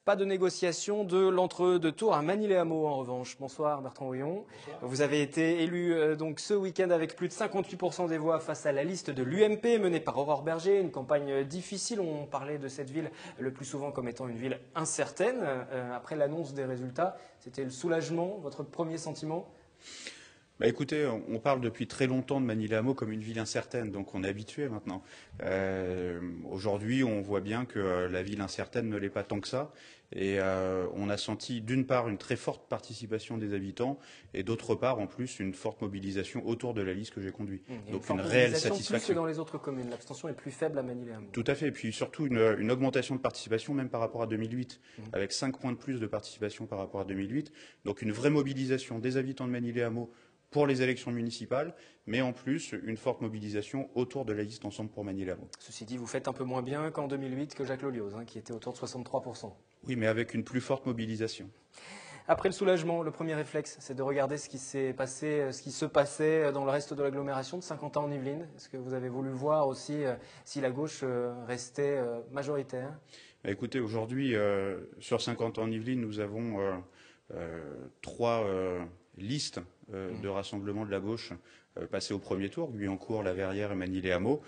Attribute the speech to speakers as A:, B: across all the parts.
A: Pas de négociation de l'entre-deux tours à Manille-les-Hameaux en revanche. Bonsoir Bertrand Houillon. Vous avez été élu donc ce week-end avec plus de 58% des voix face à la liste de l'UMP menée par Aurore Berger. Une campagne difficile. On parlait de cette ville le plus souvent comme étant une ville incertaine. Après l'annonce des résultats, c'était le soulagement. Votre premier sentiment ?
B: Écoutez, on parle depuis très longtemps de Manille-les-Hameaux comme une ville incertaine, donc on est habitué maintenant. Aujourd'hui, on voit bien que la ville incertaine ne l'est pas tant que ça. Et on a senti d'une part une très forte participation des habitants et d'autre part en plus une forte mobilisation autour de la liste que j'ai conduite.
A: Donc une réelle satisfaction. Plus que dans les autres communes, l'abstention est plus faible à Manille-les-Hameaux.
B: Tout à fait, et puis surtout une augmentation de participation même par rapport à 2008, avec 5 points de plus de participation par rapport à 2008. Donc une vraie mobilisation des habitants de Manille-les-Hameaux pour les élections municipales, mais en plus une forte mobilisation autour de la liste Ensemble pour Manille-les-Hameaux.
A: Ceci dit, vous faites un peu moins bien qu'en 2008 que Jacques Lolioz, qui était autour de 63%.
B: Oui, mais avec une plus forte mobilisation.
A: Après le soulagement, le premier réflexe, c'est de regarder ce qui s'est passé, ce qui se passait dans le reste de l'agglomération de Saint-Quentin-en-Yvelines. Est-ce que vous avez voulu voir aussi si la gauche restait majoritaire ?
B: Écoutez, aujourd'hui, sur Saint-Quentin-en-Yvelines, nous avons 3 listes de rassemblement de la gauche passées au premier tour, Guyancourt, La Verrière et Manille-les-Hameaux.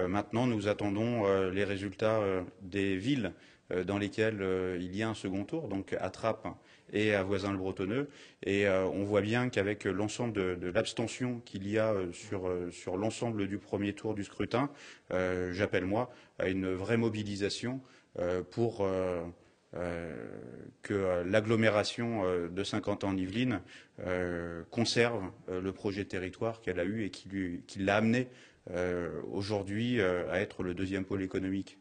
B: Maintenant, nous attendons les résultats des villes dans lesquelles il y a un second tour, donc à Trappes et à Voisins-le-Bretonneux. Et on voit bien qu'avec l'ensemble de l'abstention qu'il y a sur l'ensemble du premier tour du scrutin, j'appelle moi à une vraie mobilisation pour que l'agglomération de Saint-Quentin-en-Yvelines conserve le projet de territoire qu'elle a eu et qui l'a amené aujourd'hui à être le deuxième pôle économique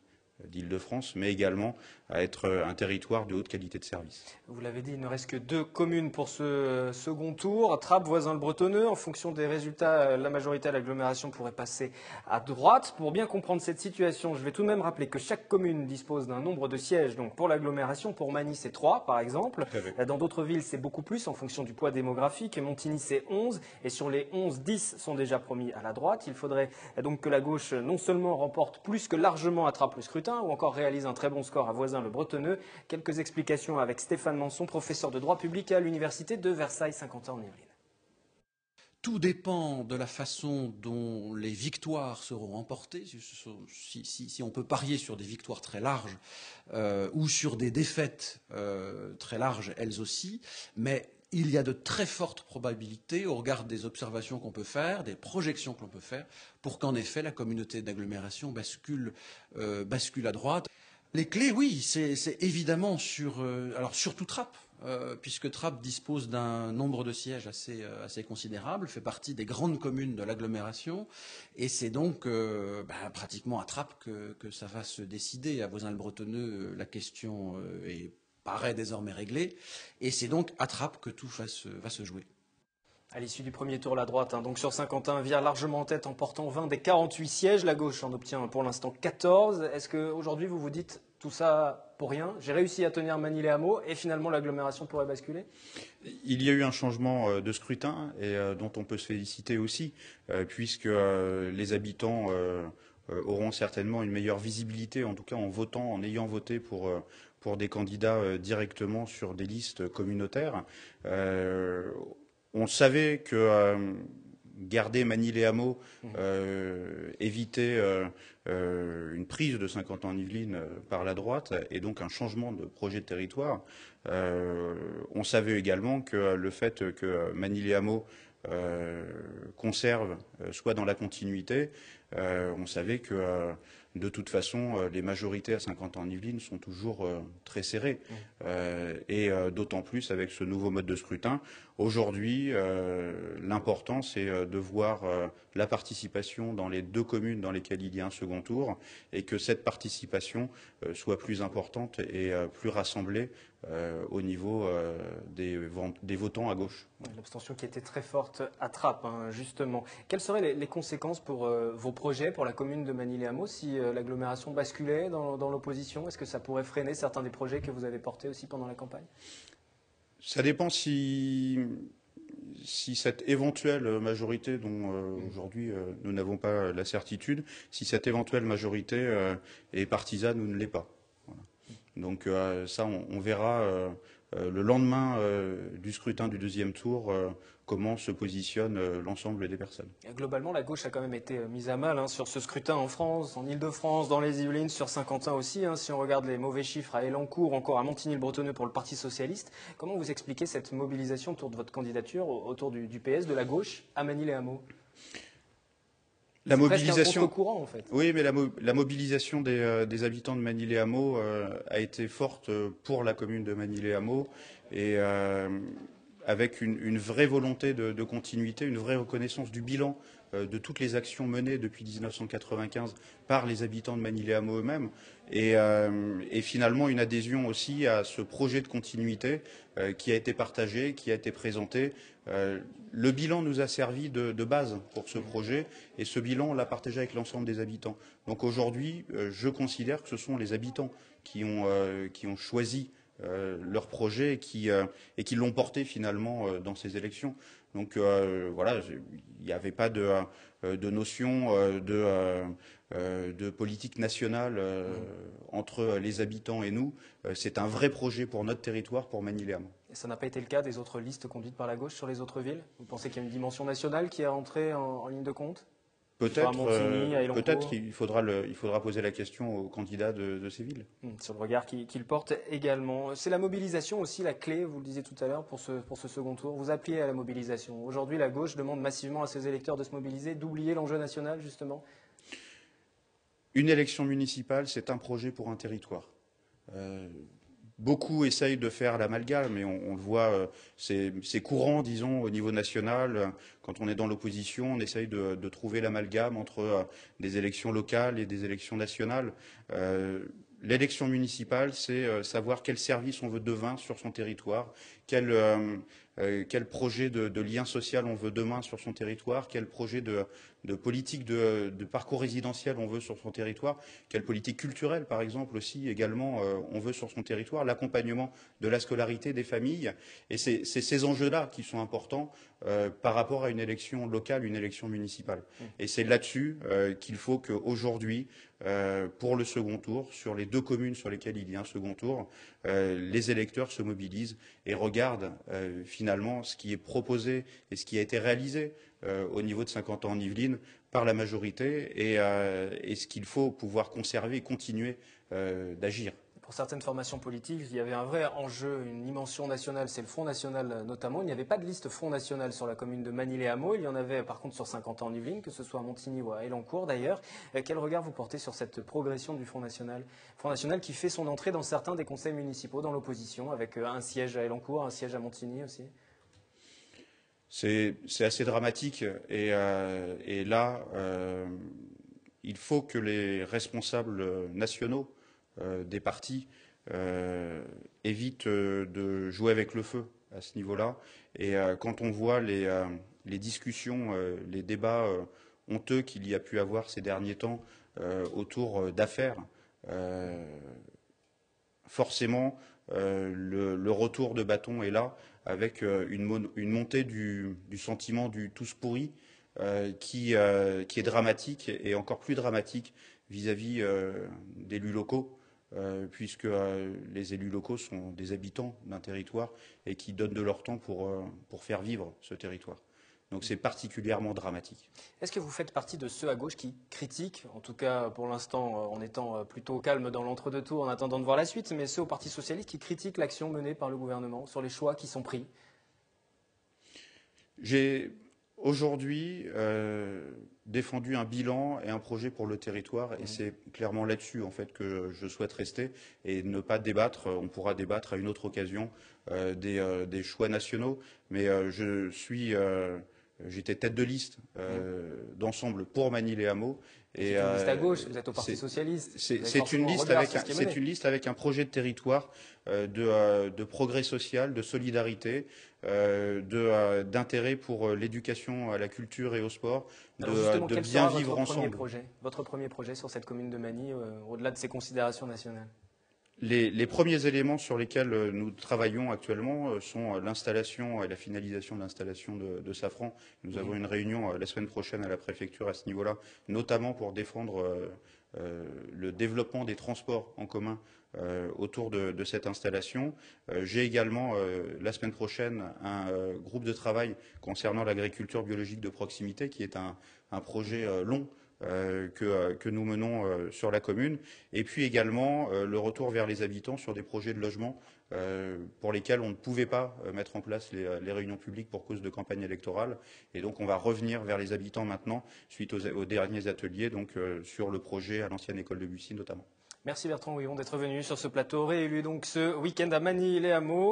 B: d'Île-de-France, mais également à être un territoire de haute qualité de service.
A: Vous l'avez dit, il ne reste que 2 communes pour ce second tour. Trappes, Voisins-le-Bretonneux. En fonction des résultats, la majorité à l'agglomération pourrait passer à droite. Pour bien comprendre cette situation, je vais tout de même rappeler que chaque commune dispose d'un nombre de sièges. Donc pour l'agglomération, pour Magny, c'est 3 par exemple. Dans d'autres villes, c'est beaucoup plus en fonction du poids démographique. Montigny, c'est 11. Et sur les 11, 10 sont déjà promis à la droite. Il faudrait donc que la gauche non seulement remporte plus que largement à Trappes le scrutin, ou encore réalise un très bon score à Voisins-le-Bretonneux. Quelques explications avec Stéphane Manson, professeur de droit public à l'université de Versailles-Saint-Quentin-en-Yvelines.
C: Tout dépend de la façon dont les victoires seront remportées. Si on peut parier sur des victoires très larges ou sur des défaites très larges, elles aussi, mais il y a de très fortes probabilités, au regard des observations qu'on peut faire, des projections que l'on peut faire, pour qu'en effet la communauté d'agglomération bascule à droite. Les clés, oui, c'est évidemment surtout Trappes, puisque Trappes dispose d'un nombre de sièges assez considérable, fait partie des grandes communes de l'agglomération, et c'est donc pratiquement à Trappes que ça va se décider. À Voisins-le-Bretonneux, la question paraît désormais réglée, et c'est donc à Trappes que tout va se jouer.
A: À l'issue du premier tour, la droite, donc sur Saint-Quentin, vire largement en tête en portant 20 des 48 sièges. La gauche en obtient pour l'instant 14. Est-ce qu'aujourd'hui, vous vous dites tout ça pour rien ? J'ai réussi à tenir Manille-les-Hameaux et finalement l'agglomération pourrait basculer ?
B: Il y a eu un changement de scrutin et dont on peut se féliciter aussi, puisque les habitants auront certainement une meilleure visibilité, en tout cas en votant, en ayant voté pour des candidats directement sur des listes communautaires. On savait que garder Manille-les-Hameaux, éviter une prise de Saint-Quentin-en-Yvelines par la droite et donc un changement de projet de territoire. On savait également que le fait que Manille-les-Hameaux conserve, soit dans la continuité, on savait que de toute façon, les majorités à Saint-Quentin-en-Yvelines sont toujours très serrées, et d'autant plus avec ce nouveau mode de scrutin. Aujourd'hui, l'important, c'est de voir la participation dans les 2 communes dans lesquelles il y a un second tour, et que cette participation soit plus importante et plus rassemblée au niveau des votants à gauche.
A: L'abstention qui était très forte à Trappes, justement. Quelles seraient les conséquences pour vos projets, pour la commune de Manille-les-Hameaux, si l'agglomération basculait dans l'opposition ? Est-ce que ça pourrait freiner certains des projets que vous avez portés aussi pendant la campagne ? Ça
B: dépend si cette éventuelle majorité, dont aujourd'hui nous n'avons pas la certitude, si cette éventuelle majorité est partisane ou ne l'est pas. Voilà. Donc ça, on verra le lendemain du scrutin du deuxième tour comment se positionne l'ensemble des personnes.
A: Globalement, la gauche a quand même été mise à mal sur ce scrutin en France, en Ile-de-France, dans les Yvelines, sur Saint-Quentin aussi. Si on regarde les mauvais chiffres à Elancourt, encore à Montigny-le-Bretonneux pour le Parti socialiste, comment vous expliquez cette mobilisation autour de votre candidature, autour du PS, de la gauche, à Manille-les-Hameaux?
B: La
A: mobilisation, presque un contre-courant, en fait.
B: Oui, mais la mobilisation des habitants de Manille-les-Hameaux a été forte pour la commune de Manille-les-Hameaux et avec une vraie volonté de continuité, une vraie reconnaissance du bilan de toutes les actions menées depuis 1995 par les habitants de Manille-les-Hameaux eux-mêmes et finalement une adhésion aussi à ce projet de continuité qui a été partagé, qui a été présenté. Le bilan nous a servi de base pour ce projet et ce bilan, on l'a partagé avec l'ensemble des habitants. Donc aujourd'hui, je considère que ce sont les habitants qui ont choisi leur projet et qui l'ont porté finalement dans ces élections. Donc voilà, il n'y avait pas de notion de politique nationale entre les habitants et nous. C'est un vrai projet pour notre territoire, pour Manille-les-Hameaux.
A: Et ça n'a pas été le cas des autres listes conduites par la gauche sur les autres villes? Vous pensez qu'il y a une dimension nationale qui est rentrée en ligne de compte?
B: Peut-être qu'il faudra poser la question aux candidats de ces villes.
A: Sur le regard qu'ils portent également. C'est la mobilisation aussi la clé, vous le disiez tout à l'heure, pour ce second tour. Vous appelez à la mobilisation. Aujourd'hui, la gauche demande massivement à ses électeurs de se mobiliser, d'oublier l'enjeu national, justement.
B: Une élection municipale, c'est un projet pour un territoire. Beaucoup essayent de faire l'amalgame, mais on le voit, c'est courant, disons, au niveau national. Quand on est dans l'opposition, on essaye de trouver l'amalgame entre des élections locales et des élections nationales. L'élection municipale, c'est savoir quel service on veut demain sur son territoire, quel projet de lien social on veut demain sur son territoire, quel projet de politique de parcours résidentiel on veut sur son territoire, quelle politique culturelle, par exemple, aussi, également, on veut sur son territoire, l'accompagnement de la scolarité des familles. Et c'est ces enjeux-là qui sont importants par rapport à une élection locale, une élection municipale. Et c'est là-dessus qu'il faut qu'aujourd'hui, pour le second tour, sur les deux communes sur lesquelles il y a un second tour, les électeurs se mobilisent et regardent finalement ce qui est proposé et ce qui a été réalisé au niveau de 50 ans en Yvelines par la majorité et ce qu'il faut pouvoir conserver et continuer d'agir.
A: Pour certaines formations politiques, il y avait un vrai enjeu, une dimension nationale, c'est le Front National notamment. Il n'y avait pas de liste Front National sur la commune de Manille-les-Hameaux. Il y en avait par contre sur 50 ans en Yvelines, que ce soit à Montigny ou à Elancourt d'ailleurs. Quel regard vous portez sur cette progression du Front National? Front National qui fait son entrée dans certains des conseils municipaux, dans l'opposition, avec un siège à Elancourt, un siège à Montigny aussi.
B: C'est assez dramatique et là, il faut que les responsables nationaux des partis évitent de jouer avec le feu à ce niveau-là. Et quand on voit les discussions, les débats honteux qu'il y a pu avoir ces derniers temps autour d'affaires, forcément, le retour de bâton est là, avec une montée du sentiment du tous pourri qui est dramatique et encore plus dramatique vis-à-vis d'élus locaux, puisque les élus locaux sont des habitants d'un territoire et qui donnent de leur temps pour faire vivre ce territoire. Donc c'est particulièrement dramatique.
A: Est-ce que vous faites partie de ceux à gauche qui critiquent, en tout cas pour l'instant en étant plutôt calme dans l'entre-deux tours en attendant de voir la suite, mais ceux au Parti socialiste qui critiquent l'action menée par le gouvernement sur les choix qui sont pris?
B: J'ai aujourd'hui défendu un bilan et un projet pour le territoire et c'est clairement là-dessus en fait que je souhaite rester et ne pas débattre. On pourra débattre à une autre occasion des choix nationaux, mais j'étais tête de liste d'ensemble pour Manille-les-Hameaux.
A: C'est une liste à gauche, vous êtes au Parti socialiste.
B: C'est une liste avec un projet de territoire de progrès social, de solidarité, d'intérêt pour l'éducation à la culture et au sport, de bien vivre ensemble.
A: Votre premier projet sur cette commune de Manille, au-delà de ces considérations nationales?
B: Les premiers éléments sur lesquels nous travaillons actuellement sont l'installation et la finalisation de l'installation de Safran. Nous avons une réunion la semaine prochaine à la préfecture à ce niveau-là, notamment pour défendre le développement des transports en commun autour de cette installation. J'ai également la semaine prochaine un groupe de travail concernant l'agriculture biologique de proximité, qui est un projet long que nous menons sur la commune, et puis également le retour vers les habitants sur des projets de logement pour lesquels on ne pouvait pas mettre en place les réunions publiques pour cause de campagne électorale. Et donc on va revenir vers les habitants maintenant, suite aux derniers ateliers, donc sur le projet à l'ancienne école de Bussy notamment.
A: Merci Bertrand Houillon d'être venu sur ce plateau, réélu donc ce week-end à Manille-les-Hameaux.